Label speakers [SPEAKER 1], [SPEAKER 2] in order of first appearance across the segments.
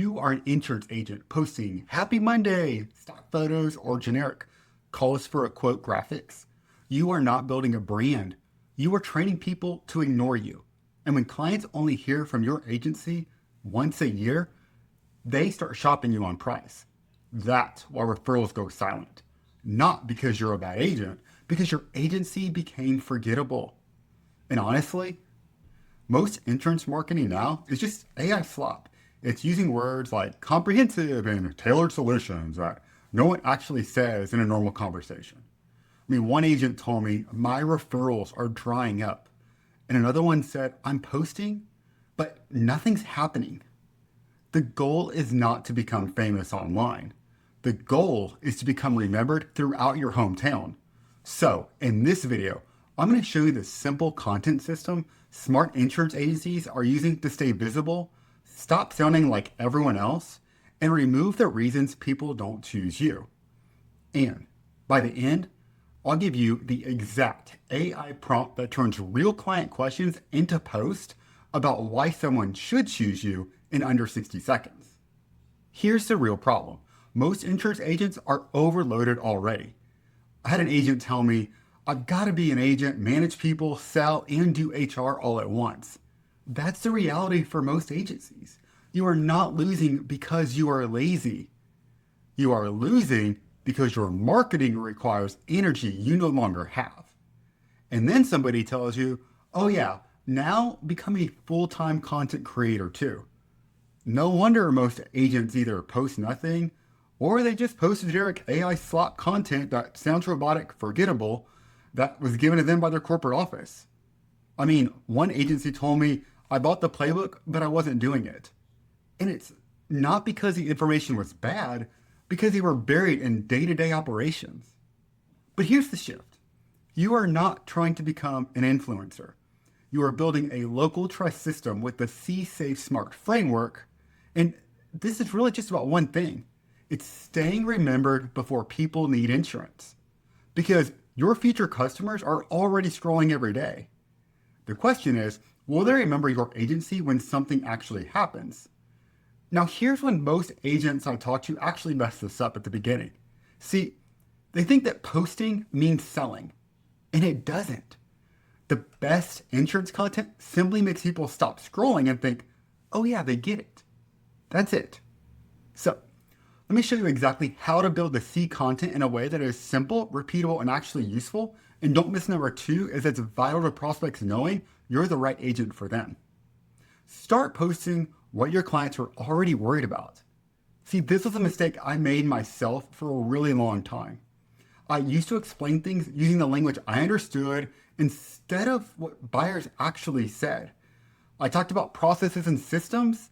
[SPEAKER 1] you are an insurance agent posting Happy Monday, stock photos, or generic calls for a quote graphics, you are not building a brand. You are training people to ignore you. And when clients only hear from your agency once a year, they start shopping you on price. That's why referrals go silent. Not because you're a bad agent, because your agency became forgettable. And honestly, most insurance marketing now is just AI slop. It's using words like comprehensive and tailored solutions that no one actually says in a normal conversation. I mean, one agent told me, my referrals are drying up. And another one said, I'm posting, but nothing's happening. The goal is not to become famous online. The goal is to become remembered throughout your hometown. So, in this video, I'm going to show you the simple content system smart insurance agencies are using to stay visible, stop sounding like everyone else, and remove the reasons people don't choose you. And by the end, I'll give you the exact AI prompt that turns real client questions into posts about why someone should choose you in under 60 seconds. Here's the real problem. Most insurance agents are overloaded already. I had an agent tell me, I've got to be an agent, manage people, sell, and do HR all at once. That's the reality for most agencies. You are not losing because you are lazy. You are losing because your marketing requires energy you no longer have. And then somebody tells you, oh yeah, now become a full-time content creator too. No wonder most agents either post nothing or they just post generic AI slop content that sounds robotic, forgettable, that was given to them by their corporate office. I mean, one agency told me, I bought the playbook, but I wasn't doing it. And it's not because the information was bad, because they were buried in day-to-day operations. But here's the shift. You are not trying to become an influencer. You are building a local trust system with the C-Safe Smart framework. And this is really just about one thing. It's staying remembered before people need insurance. Because your future customers are already scrolling every day. The question is, will they remember your agency when something actually happens? Now, here's when most agents I talk to actually mess this up at the beginning. See, they think that posting means selling, and it doesn't. The best insurance content simply makes people stop scrolling and think, oh yeah, they get it. That's it. So, let me show you exactly how to build the C content in a way that is simple, repeatable, and actually useful. And don't miss number 2, as it's vital to prospects knowing you're the right agent for them. Start posting what your clients are already worried about. See, this was a mistake I made myself for a really long time. I used to explain things using the language I understood instead of what buyers actually said. I talked about processes and systems,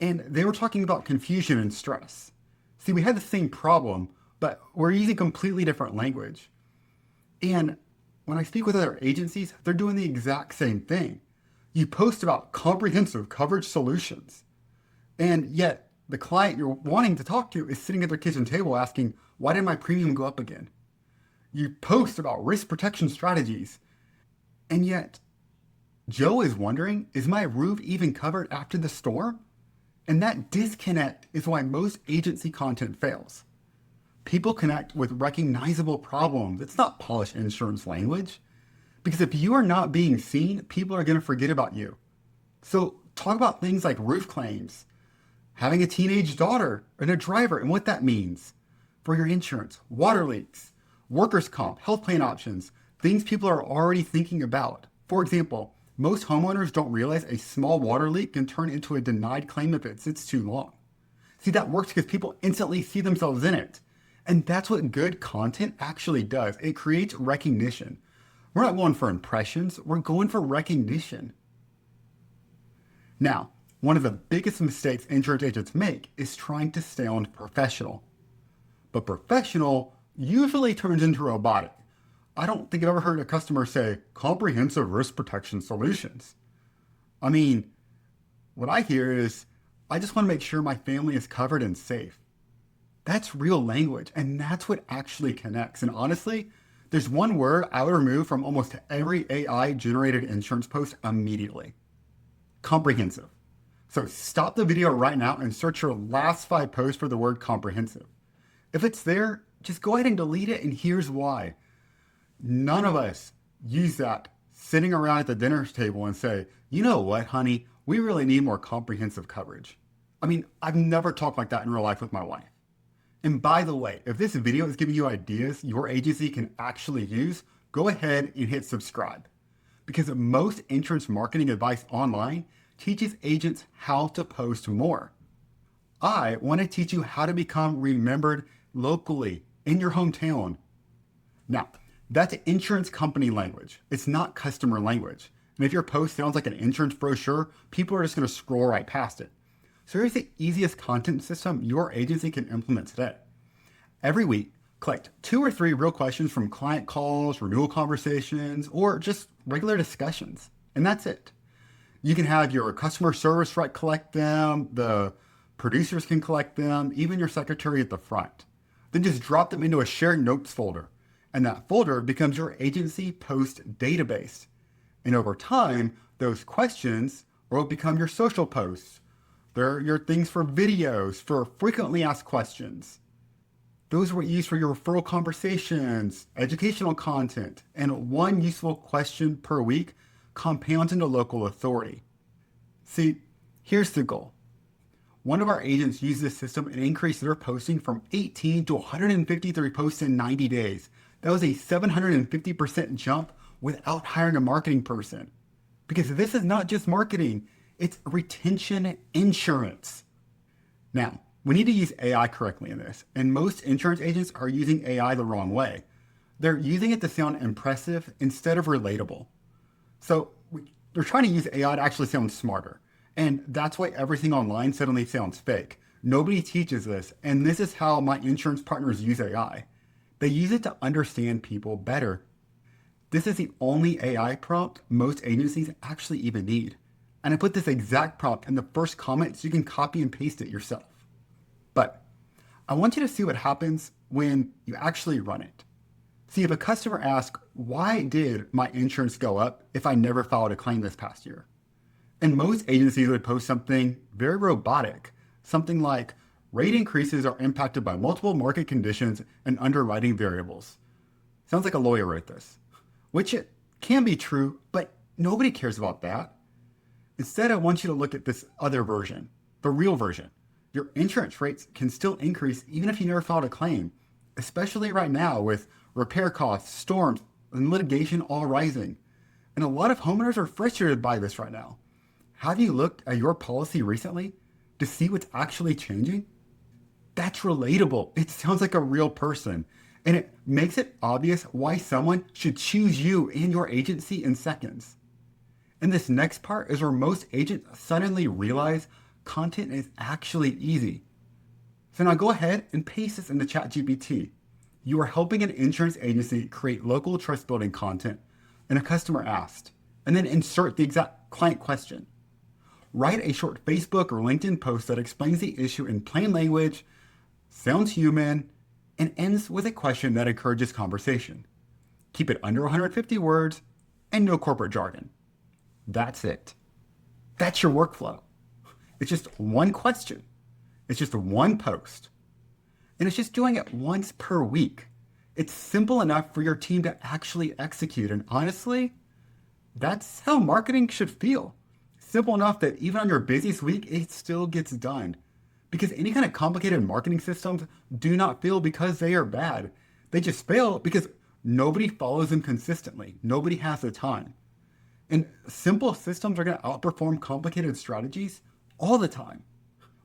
[SPEAKER 1] and they were talking about confusion and stress. See, we had the same problem, but we're using completely different language. And when I speak with other agencies, they're doing the exact same thing. You post about comprehensive coverage solutions, and yet the client you're wanting to talk to is sitting at their kitchen table asking, why did my premium go up again? You post about risk protection strategies, and yet Joe is wondering, is my roof even covered after the storm? And that disconnect is why most agency content fails. People connect with recognizable problems. It's not polished insurance language. Because if you are not being seen, people are going to forget about you. So talk about things like roof claims, having a teenage daughter and a driver and what that means for your insurance, water leaks, workers' comp, health plan options, things people are already thinking about. For example, most homeowners don't realize a small water leak can turn into a denied claim if it sits too long. See, that works because people instantly see themselves in it. And that's what good content actually does. It creates recognition. We're not going for impressions, we're going for recognition. Now, one of the biggest mistakes insurance agents make is trying to sound professional. But professional usually turns into robotic. I don't think I've ever heard a customer say, comprehensive risk protection solutions. I mean, what I hear is, I just want to make sure my family is covered and safe. That's real language, and that's what actually connects. And honestly, there's one word I would remove from almost every AI-generated insurance post immediately. Comprehensive. So stop the video right now and search your last 5 posts for the word comprehensive. If it's there, just go ahead and delete it, and here's why. None of us use that sitting around at the dinner table and say, you know what, honey, we really need more comprehensive coverage. I mean, I've never talked like that in real life with my wife. And by the way, if this video is giving you ideas your agency can actually use, go ahead and hit subscribe. Because most insurance marketing advice online teaches agents how to post more. I want to teach you how to become remembered locally in your hometown. Now, that's insurance company language. It's not customer language. And if your post sounds like an insurance brochure, people are just going to scroll right past it. So here's the easiest content system your agency can implement today. Every week, collect 2 or 3 real questions from client calls, renewal conversations, or just regular discussions. And that's it. You can have your customer service rep collect them, the producers can collect them, even your secretary at the front. Then just drop them into a shared notes folder. And that folder becomes your agency post database. And over time, those questions will become your social posts. They're your things for videos, for frequently asked questions. Those were used for your referral conversations, educational content, and one useful question per week compounds into local authority. See, here's the goal. One of our agents used this system and increased their posting from 18 to 153 posts in 90 days. That was a 750% jump without hiring a marketing person. Because this is not just marketing, it's retention insurance. Now, we need to use AI correctly in this, and most insurance agents are using AI the wrong way. They're using it to sound impressive instead of relatable. So they're trying to use AI to actually sound smarter. And that's why everything online suddenly sounds fake. Nobody teaches this, and this is how my insurance partners use AI. They use it to understand people better. This is the only AI prompt most agencies actually even need. And I put this exact prompt in the first comment so you can copy and paste it yourself. But I want you to see what happens when you actually run it. See, if a customer asks, why did my insurance go up if I never filed a claim this past year? And most agencies would post something very robotic, something like, rate increases are impacted by multiple market conditions and underwriting variables. Sounds like a lawyer wrote this, which it can be true, but nobody cares about that. Instead, I want you to look at this other version, the real version. Your insurance rates can still increase even if you never filed a claim, especially right now with repair costs, storms, and litigation all rising. And a lot of homeowners are frustrated by this right now. Have you looked at your policy recently to see what's actually changing? That's relatable. It sounds like a real person. And it makes it obvious why someone should choose you and your agency in seconds. And this next part is where most agents suddenly realize content is actually easy. So now go ahead and paste this into ChatGPT. You are helping an insurance agency create local trust building content and a customer asked, and then insert the exact client question. Write a short Facebook or LinkedIn post that explains the issue in plain language, sounds human, and ends with a question that encourages conversation. Keep it under 150 words and no corporate jargon. That's it. That's your workflow. It's just one question. It's just one post. And it's just doing it once per week. It's simple enough for your team to actually execute. And honestly, that's how marketing should feel. Simple enough that even on your busiest week, it still gets done. Because any kind of complicated marketing systems do not fail because they are bad. They just fail because nobody follows them consistently. Nobody has the time. And simple systems are going to outperform complicated strategies all the time.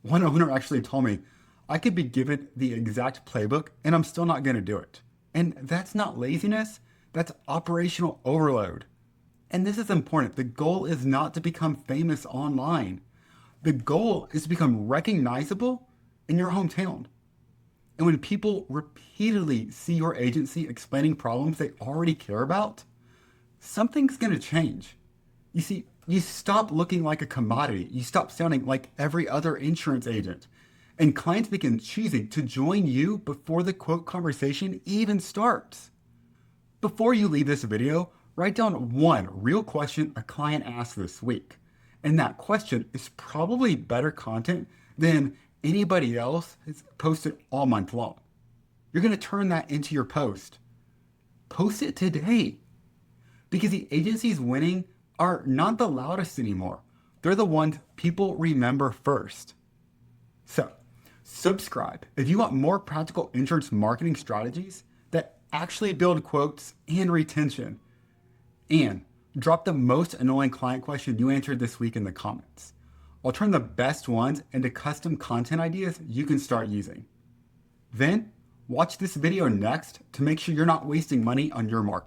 [SPEAKER 1] One owner actually told me, I could be given the exact playbook and I'm still not going to do it. And that's not laziness, that's operational overload. And this is important. The goal is not to become famous online. The goal is to become recognizable in your hometown. And when people repeatedly see your agency explaining problems they already care about, something's going to change. You see, you stop looking like a commodity. You stop sounding like every other insurance agent. And clients begin choosing to join you before the quote conversation even starts. Before you leave this video, write down one real question a client asked this week. And that question is probably better content than anybody else has posted all month long. You're going to turn that into your post. Post it today because the agencies winning are not the loudest anymore. They're the ones people remember first. So, subscribe if you want more practical insurance marketing strategies that actually build quotes and retention. And drop the most annoying client question you answered this week in the comments. I'll turn the best ones into custom content ideas you can start using. Then, watch this video next to make sure you're not wasting money on your marketing.